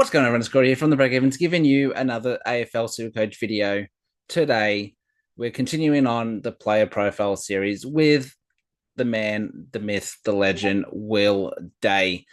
What's going on, everyone? Scotty here from the Breakevens, giving you another AFL Supercoach video. Today, we're continuing on the player profile series with the man, the myth, the legend, Will Day.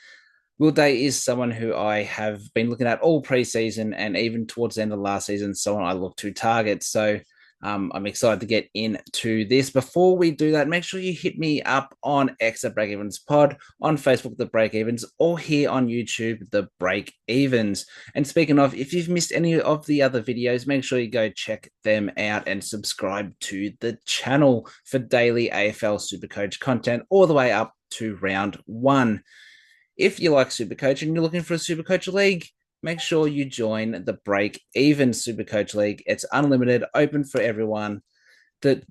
Will Day is someone who I have been looking at all preseason and even towards the end of last season, someone I look to target. So I'm excited to get into this. Before we do that, make sure you hit me up on X at Breakevens Pod, on Facebook, The Breakevens, or here on YouTube, The Breakevens. And speaking of, if you've missed any of the other videos, make sure you go check them out and subscribe to the channel for daily AFL Supercoach content all the way up to round one. If you like Supercoach and you're looking for a Supercoach League, make sure you join the Breakevens Supercoach League. It's unlimited, open for everyone. The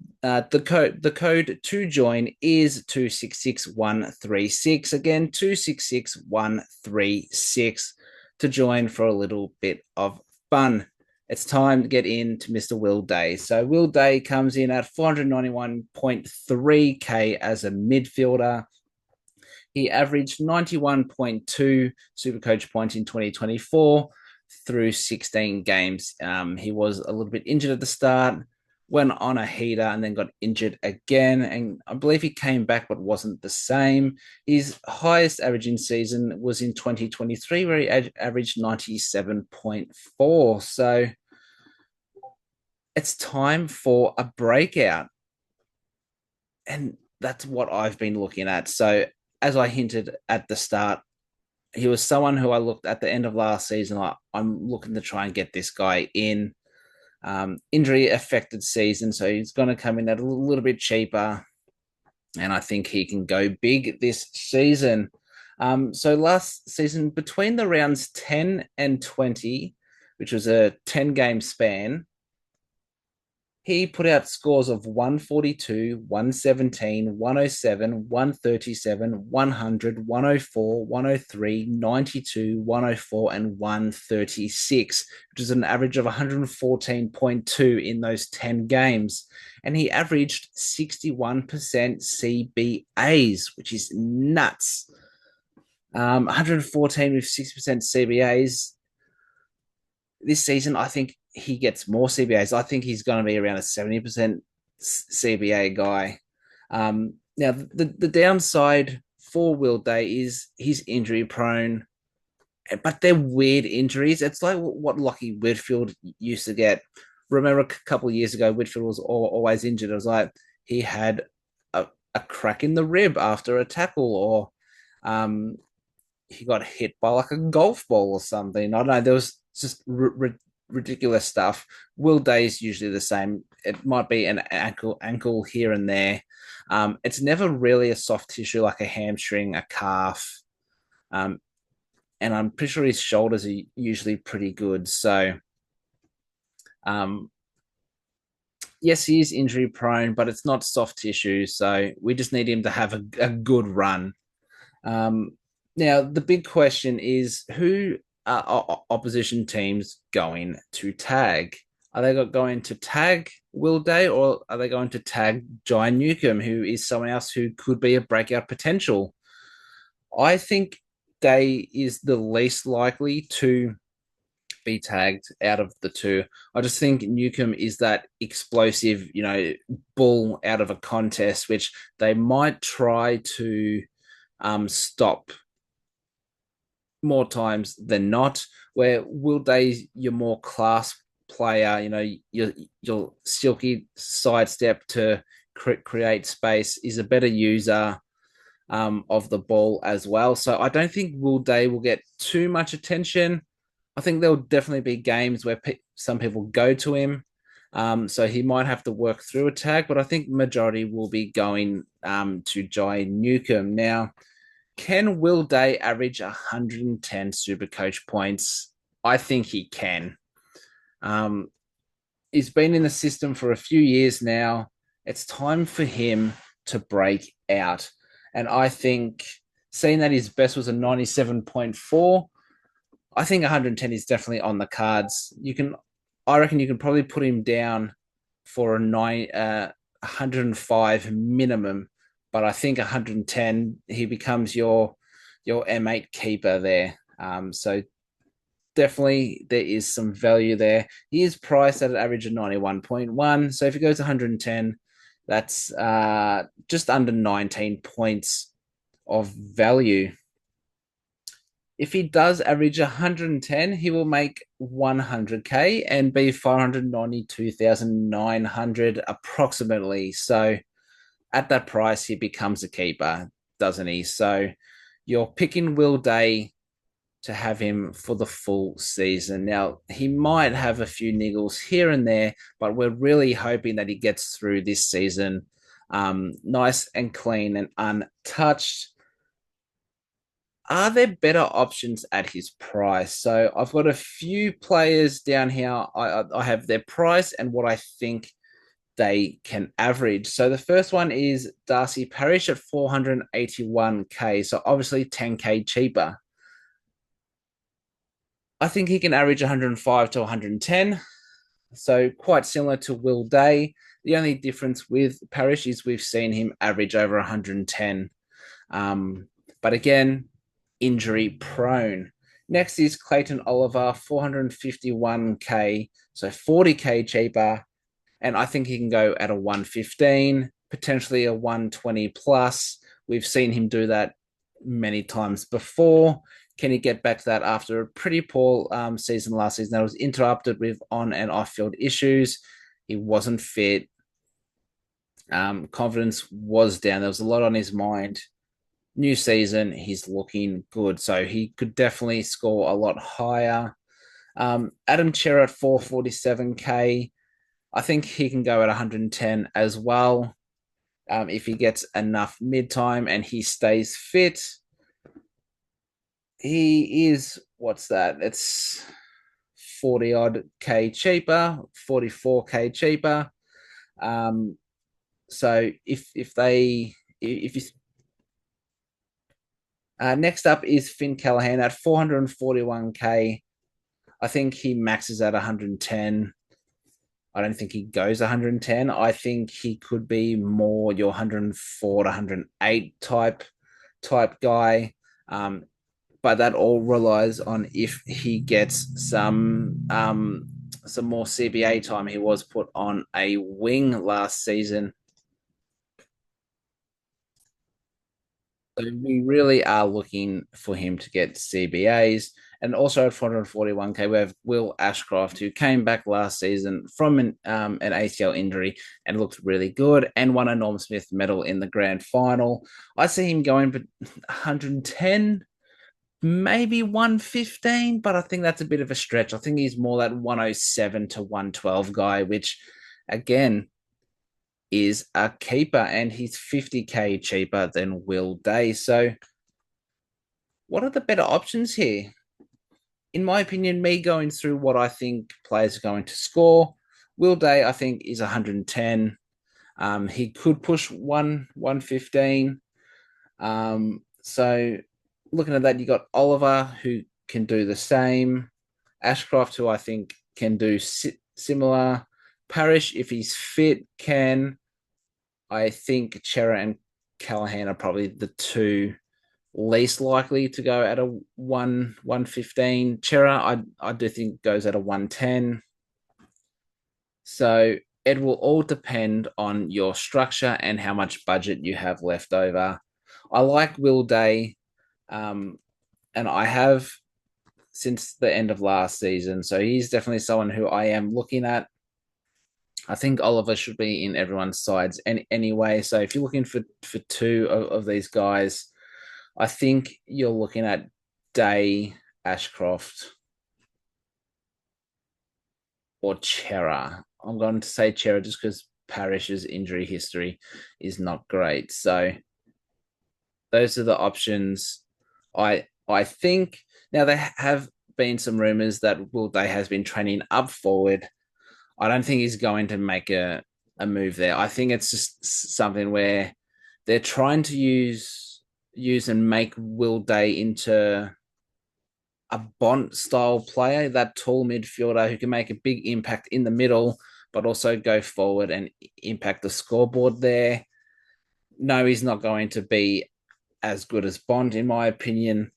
code to join is 266136. Again, 266136 to join for a little bit of fun. It's time to get into Mr. Will Day. So Will Day comes in at 491.3k as a midfielder. He averaged 91.2 Supercoach points in 2024 through 16 games. He was a little bit injured at the start, went on a heater and then got injured again. And I believe he came back, but wasn't the same. His highest averaging season was in 2023, where he averaged 97.4. So it's time for a breakout. And that's what I've been looking at. So as I hinted at the start, he was someone who I looked at the end of last season. I'm looking to try and get this guy in. Injury affected season, so he's going to come in at a little bit cheaper, and I think he can go big this season. So last season, between the rounds 10 and 20, which was a 10-game span, he put out scores of 142, 117, 107, 137, 100, 104, 103, 92, 104, and 136, which is an average of 114.2 in those 10 games. And he averaged 61% CBAs, which is nuts. 114 with 60% CBAs. This season, I think he gets more CBAs. I think he's going to be around a 70% CBA guy. Now, the downside for Will Day is he's injury prone, but they're weird injuries. It's like what Lockie Whitfield used to get. Remember a couple of years ago, Whitfield was always injured. It was like he had a crack in the rib after a tackle, or he got hit by like a golf ball or something. I don't know. There was just ridiculous stuff. Will Day is usually the same. It might be an ankle here and there. It's never really a soft tissue like a hamstring, a calf. And I'm pretty sure his shoulders are usually pretty good. So, yes, he is injury prone, but it's not soft tissue. So we just need him to have a good run. Now, the big question is who are opposition teams going to tag? Are they going to tag Will Day, or are they going to tag Jai Newcomb, who is someone else who could be a breakout potential? I think Day is the least likely to be tagged out of the two. I just think Newcomb is that explosive, bull out of a contest, which they might try to stop more times than not. Where Will Day, your more class player, your silky sidestep to create space, is a better user of the ball as well. So I don't think Will Day will get too much attention. I think there'll definitely be games where some people go to him. So he might have to work through a tag, but I think majority will be going to Jai Newcomb. Now, can Will Day average 110 Supercoach points? I think he can. He's been in the system for a few years now. It's time for him to break out. And I think, seeing that his best was a 97.4, I think 110 is definitely on the cards. I reckon you can probably put him down for a 105 minimum, but I think 110, he becomes your M8 keeper there. So definitely there is some value there. He is priced at an average of 91.1. So if he goes 110, that's just under 19 points of value. If he does average 110, he will make 100k and be 592,900 approximately. So at that price, he becomes a keeper, doesn't he? So you're picking Will Day to have him for the full season. Now, he might have a few niggles here and there, but we're really hoping that he gets through this season nice and clean and untouched. Are there better options at his price? So I've got a few players down here. I have their price and what I think they can average. So the first one is Darcy Parish at 481k. So obviously 10k cheaper. I think he can average 105 to 110. So quite similar to Will Day. The only difference with Parish is we've seen him average over 110. But again, injury prone. Next is Clayton Oliver, 451k, so 40k cheaper. And I think he can go at a 115, potentially a 120 plus. We've seen him do that many times before. Can he get back to that after a pretty poor season last season that was interrupted with on and off field issues? He wasn't fit. Confidence was down. There was a lot on his mind. New season, he's looking good. So he could definitely score a lot higher. Adam Chera at 447k. I think he can go at 110 as well. If he gets enough mid time and he stays fit. He is, what's that? It's 40 odd K cheaper, 44k cheaper. So if you next up is Finn Callahan at 441k. I think he maxes at 110. I don't think he goes 110. I think he could be more your 104 to 108 type guy. But that all relies on if he gets some more CBA time. He was put on a wing last season. So we really are looking for him to get CBAs. And also at 441k, we have Will Ashcroft, who came back last season from an ACL injury and looked really good and won a Norm Smith medal in the grand final. I see him going for 110, maybe 115, but I think that's a bit of a stretch. I think he's more that 107 to 112 guy, which again is a keeper, and he's 50k cheaper than Will Day. So, what are the better options here? In my opinion, me going through what I think players are going to score, Will Day, I think, is 110. He could push 115. So looking at that, you got Oliver, who can do the same. Ashcroft, who I think can do similar. Parish, if he's fit, can. I think Chera and Callahan are probably the two least likely to go at a 115. Chera, I do think goes at a 110. So it will all depend on your structure and how much budget you have left over. I like Will Day, and I have since the end of last season. So he's definitely someone who I am looking at. I think Oliver should be in everyone's sides anyway. So if you're looking for two of these guys, I think you're looking at Day, Ashcroft, or Chera. I'm going to say Chera just because Parish's injury history is not great. So those are the options. I think now there have been some rumors that Will Day has been training up forward. I don't think he's going to make a move there. I think it's just something where they're trying to use and make Will Day into a Bont style player, that tall midfielder who can make a big impact in the middle, but also go forward and impact the scoreboard there. No, he's not going to be as good as Bont, in my opinion.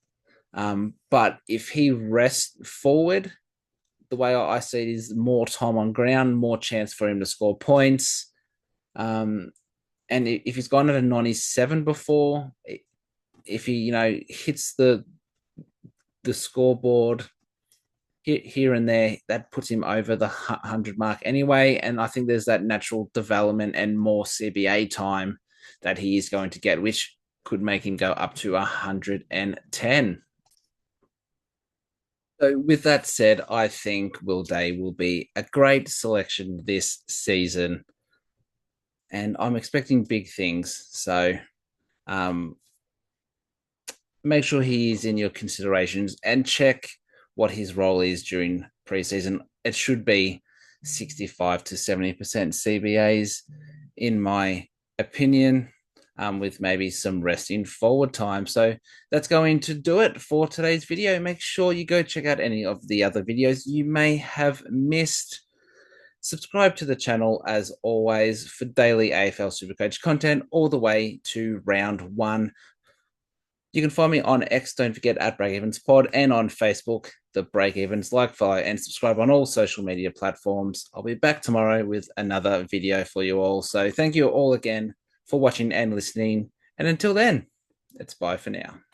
But if he rests forward, the way I see it is more time on ground, more chance for him to score points. And if he's gone at a 97 before, if he hits the scoreboard here and there, that puts him over the 100 mark anyway. And I think there's that natural development and more CBA time that he is going to get, which could make him go up to 110. So, with that said, I think Will Day will be a great selection this season, and I'm expecting big things. So, um, make sure he is in your considerations and check what his role is during preseason. It should be 65 to 70% CBAs, in my opinion, with maybe some rest in forward time. So that's going to do it for today's video. Make sure you go check out any of the other videos you may have missed. Subscribe to the channel as always for daily AFL Supercoach content all the way to round one. You can find me on X, don't forget, at Breakevens Pod, and on Facebook, the Breakevens. Like, follow, and subscribe on all social media platforms. I'll be back tomorrow with another video for you all. So thank you all again for watching and listening. And until then, it's bye for now.